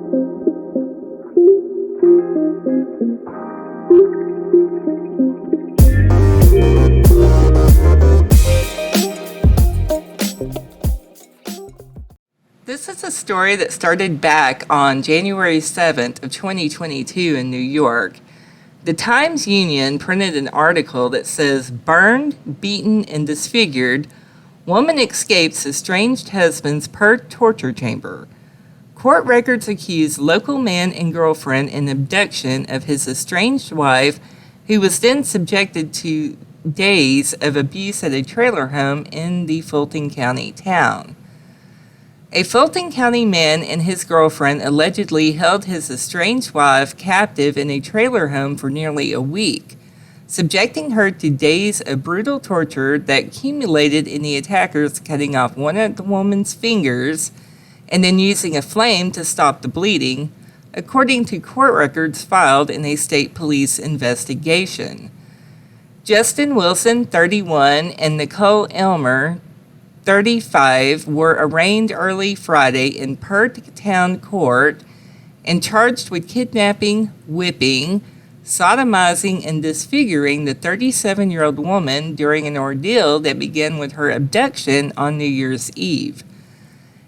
This is a story that started back on January 7th of 2022 in New York. The Times-Union printed an article that says, "Burned, beaten, and disfigured, woman escapes estranged husband's torture chamber. Court records accuse local man and girlfriend in abduction of his estranged wife, who was then subjected to days of abuse at a trailer home in the Fulton County town." A Fulton County man and his girlfriend allegedly held his estranged wife captive in a trailer home for nearly a week, subjecting her to days of brutal torture that culminated in the attackers cutting off one of the woman's fingers and then using a flame to stop the bleeding, according to court records filed in a state police investigation. Justin Wilson, 31, and Nicole Elmer, 35, were arraigned early Friday in Perth Town Court and charged with kidnapping, whipping, sodomizing, and disfiguring the 37-year-old woman during an ordeal that began with her abduction on New Year's Eve.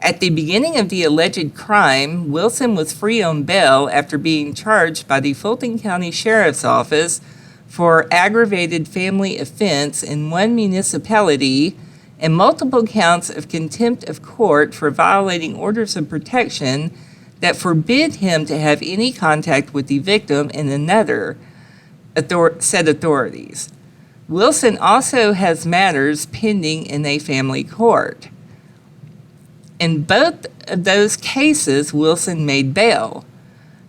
At the beginning of the alleged crime, Wilson was free on bail after being charged by the Fulton County Sheriff's Office for aggravated family offense in one municipality and multiple counts of contempt of court for violating orders of protection that forbid him to have any contact with the victim in another, said authorities. Wilson also has matters pending in a family court. In both of those cases, Wilson made bail.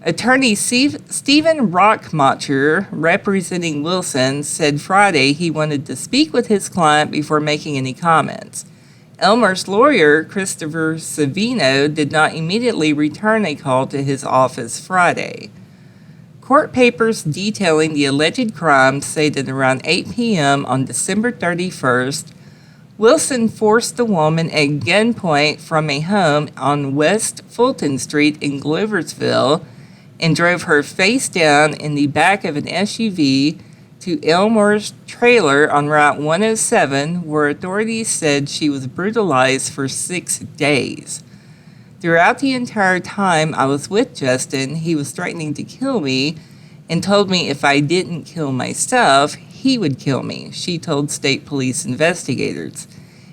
Attorney Stephen Rockmacher, representing Wilson, said Friday he wanted to speak with his client before making any comments. Elmer's lawyer, Christopher Savino, did not immediately return a call to his office Friday. Court papers detailing the alleged crime say that around 8 p.m. on December 31st, Wilson forced the woman at gunpoint from a home on West Fulton Street in Gloversville and drove her face down in the back of an SUV to Elmore's trailer on Route 107, where authorities said she was brutalized for 6 days. Throughout the entire time I was with Justin, he was threatening to kill me and told me if I didn't kill myself, he would kill me, she told state police investigators.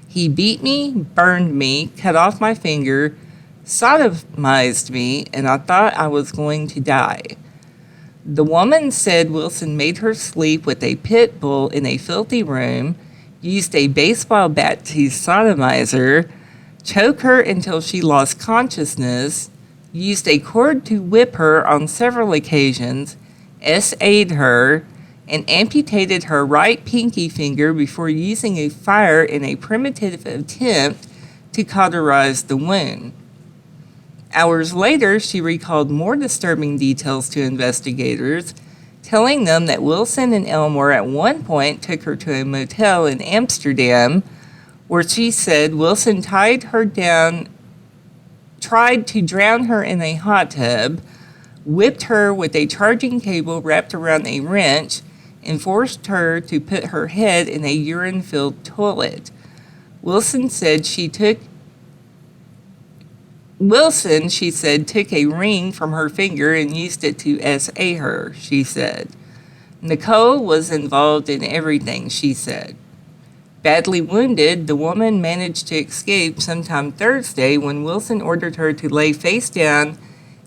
He beat me, burned me, cut off my finger, sodomized me, and I thought I was going to die. The woman said Wilson made her sleep with a pit bull in a filthy room, used a baseball bat to sodomize her, choke her until she lost consciousness, used a cord to whip her on several occasions, SA'd her, and amputated her right pinky finger before using a fire in a primitive attempt to cauterize the wound. Hours later, she recalled more disturbing details to investigators, telling them that Wilson and Elmore at one point took her to a motel in Amsterdam, where she said Wilson tried to drown her in a hot tub, whipped her with a charging cable wrapped around a wrench, and forced her to put her head in a urine-filled toilet. Wilson, she said, took a ring from her finger and used it to SA her, she said. Nicole was involved in everything, she said. Badly wounded, the woman managed to escape sometime Thursday when Wilson ordered her to lay face down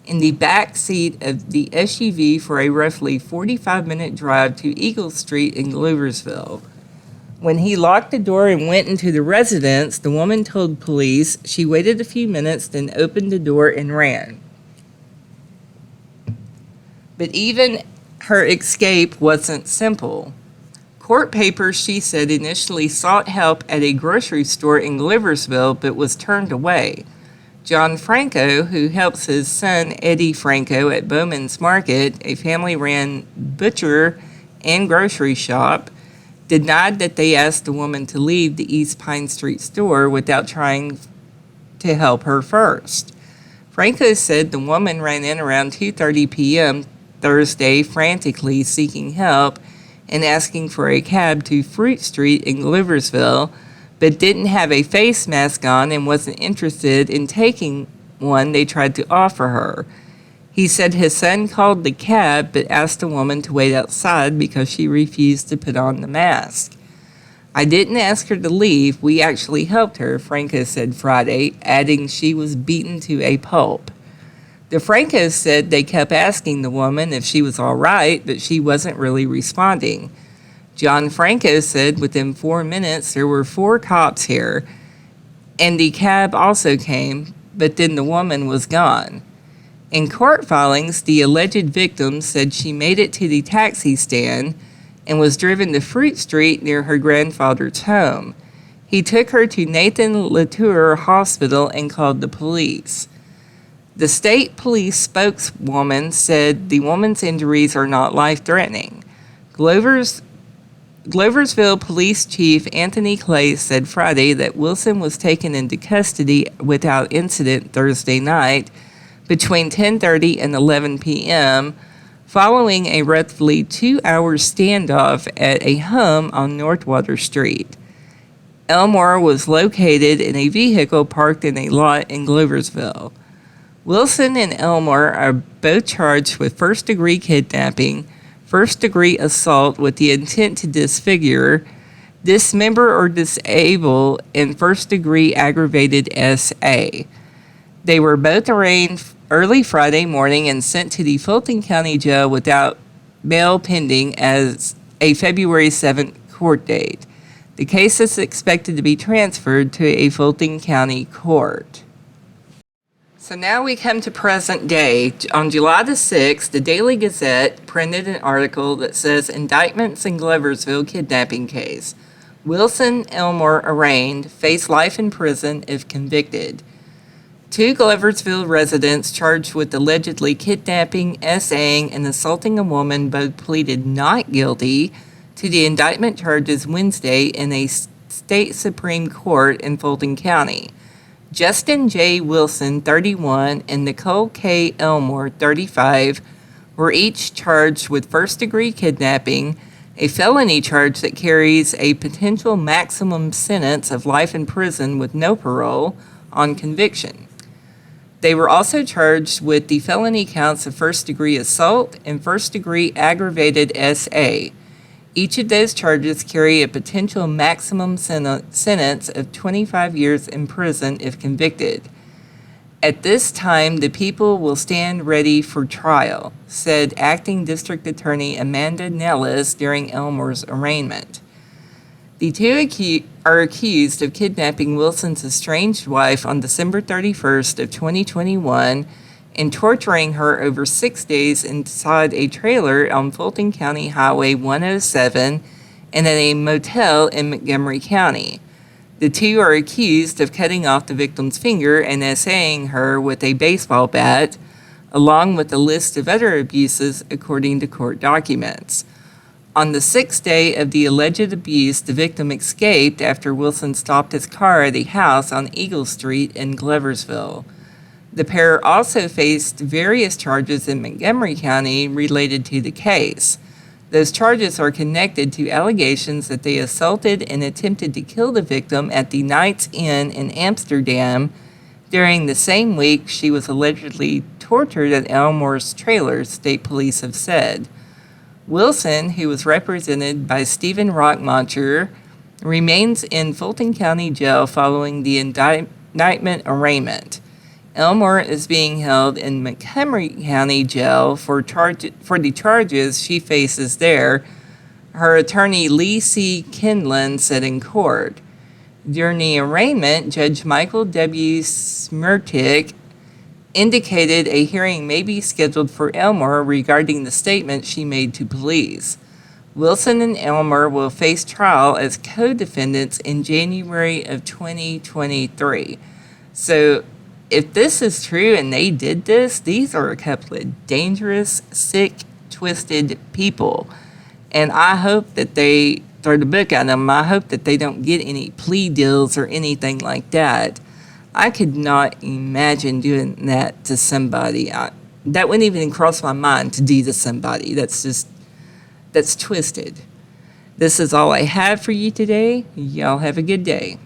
in the back seat of the SUV for a roughly 45-minute drive to Eagle Street in Gloversville. When he locked the door and went into the residence, the woman told police she waited a few minutes, then opened the door and ran. But even her escape wasn't simple. Court papers, she said, initially sought help at a grocery store in Gloversville, but was turned away. John Franco, who helps his son Eddie Franco at Bowman's Market, a family-ran butcher and grocery shop, denied that they asked the woman to leave the East Pine Street store without trying to help her first. Franco said the woman ran in around 2:30 p.m. Thursday, frantically seeking help and asking for a cab to Fruit Street in Gloversville, but didn't have a face mask on and wasn't interested in taking one they tried to offer her. He said his son called the cab but asked the woman to wait outside because she refused to put on the mask. I didn't ask her to leave. We actually helped her, Franco said Friday, adding she was beaten to a pulp. The Francos said they kept asking the woman if she was all right, but she wasn't really responding. John Franco said within 4 minutes there were 4 cops here, and the cab also came, but then the woman was gone. In court filings, the alleged victim said she made it to the taxi stand and was driven to Fruit Street near her grandfather's home. He took her to Nathan Latour Hospital and called the police. The state police spokeswoman said the woman's injuries are not life-threatening. Gloversville Police Chief Anthony Clay said Friday that Wilson was taken into custody without incident Thursday night between 10:30 and 11 p.m., following a roughly 2-hour standoff at a home on Northwater Street. Elmore was located in a vehicle parked in a lot in Gloversville. Wilson and Elmore are both charged with first-degree kidnapping, first-degree assault with the intent to disfigure, dismember or disable, and first-degree aggravated SA. They were both arraigned early Friday morning and sent to the Fulton County Jail without bail pending as a February 7th court date. The case is expected to be transferred to a Fulton County court. So now we come to present day. On July the 6th, the Daily Gazette printed an article that says indictments in Gloversville kidnapping case. Wilson Elmore arraigned, face life in prison if convicted. 2 Gloversville residents charged with allegedly kidnapping, SAing, and assaulting a woman both pleaded not guilty to the indictment charges Wednesday in a state Supreme Court in Fulton County. Justin J. Wilson, 31, and Nicole K. Elmore, 35, were each charged with first-degree kidnapping, a felony charge that carries a potential maximum sentence of life in prison with no parole on conviction. They were also charged with the felony counts of first-degree assault and first-degree aggravated SA. Each of those charges carry a potential maximum sentence of 25 years in prison if convicted. At this time, the people will stand ready for trial, said Acting District Attorney Amanda Nellis during Elmore's arraignment. The 2 are accused of kidnapping Wilson's estranged wife on December 31st of 2021 and torturing her over 6 days inside a trailer on Fulton County Highway 107 and at a motel in Montgomery County. The 2 are accused of cutting off the victim's finger and SAing her with a baseball bat, along with a list of other abuses, according to court documents. On the 6th day of the alleged abuse, the victim escaped after Wilson stopped his car at a house on Eagle Street in Gloversville. The pair also faced various charges in Montgomery County related to the case. Those charges are connected to allegations that they assaulted and attempted to kill the victim at the Knights Inn in Amsterdam during the same week she was allegedly tortured at Elmore's trailer, state police have said. Wilson, who was represented by Stephen Rockmoncher, remains in Fulton County Jail following the indictment arraignment. Elmore is being held in Montgomery County Jail for the charges she faces there, her attorney Lee C. Kindlin said in court. During the arraignment, Judge Michael W. Smertick indicated a hearing may be scheduled for Elmore regarding the statement she made to police. Wilson and Elmore will face trial as co-defendants in January of 2023. So if this is true and they did this, these are a couple of dangerous, sick, twisted people. And I hope that they throw the book at them. I hope that they don't get any plea deals or anything like that. I could not imagine doing that to somebody. That wouldn't even cross my mind to do to somebody. That's twisted. This is all I have for you today. Y'all have a good day.